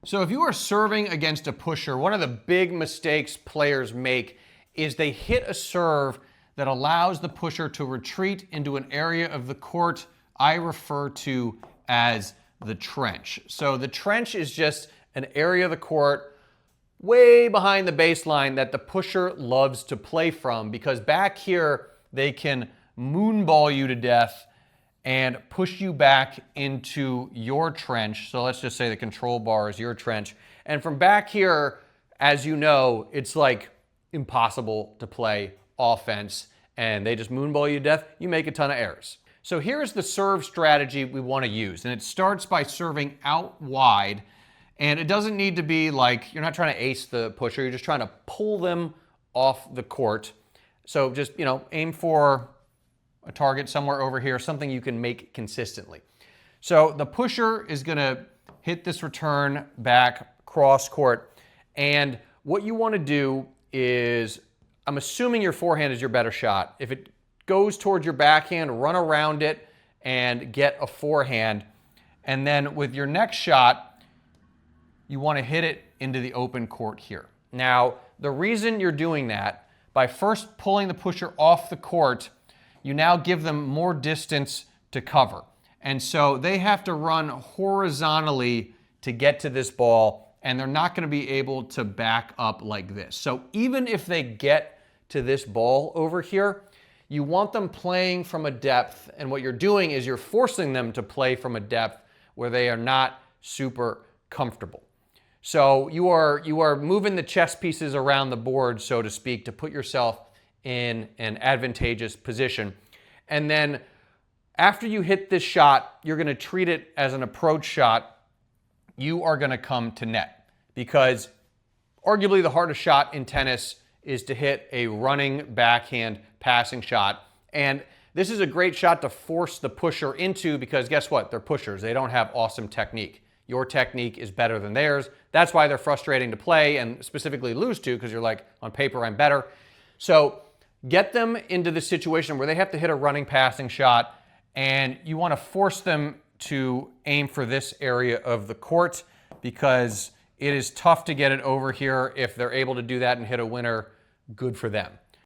So if you are serving against a pusher, one of the big mistakes players make is they hit a serve that allows the pusher to retreat into an area of the court I refer to as the trench. So the trench is just an area of the court way behind the baseline that the pusher loves to play from, because back here they can moonball you to death and push you back into your trench. So let's just say the control bar is your trench. And from back here, as you know, it's like impossible to play offense, and they just moonball you to death. You make a ton of errors. So here's the serve strategy we want to use. And it starts by serving out wide. And it doesn't need to be like, you're not trying to ace the pusher, you're just trying to pull them off the court. So just, aim for a target somewhere over here, something you can make consistently. So the pusher is going to hit this return back cross court. And what you want to do is, I'm assuming your forehand is your better shot. If it goes towards your backhand, run around it and get a forehand. And then with your next shot, you want to hit it into the open court here. Now, the reason you're doing that, by first pulling the pusher off the court, you now give them more distance to cover. And so they have to run horizontally to get to this ball, and they're not going to be able to back up like this. So even if they get to this ball over here, you want them playing from a depth, and what you're doing is you're forcing them to play from a depth where they are not super comfortable. So you are moving the chess pieces around the board, so to speak, to put yourself in an advantageous position. And then after you hit this shot, you're going to treat it as an approach shot. You are going to come to net, because arguably the hardest shot in tennis is to hit a running backhand passing shot. And this is a great shot to force the pusher into, because guess what? They're pushers. They don't have awesome technique. Your technique is better than theirs. That's why they're frustrating to play and specifically lose to, because you're like, on paper, I'm better. So get them into the situation where they have to hit a running passing shot, and you want to force them to aim for this area of the court, because it is tough to get it over here. If they're able to do that and hit a winner, good for them.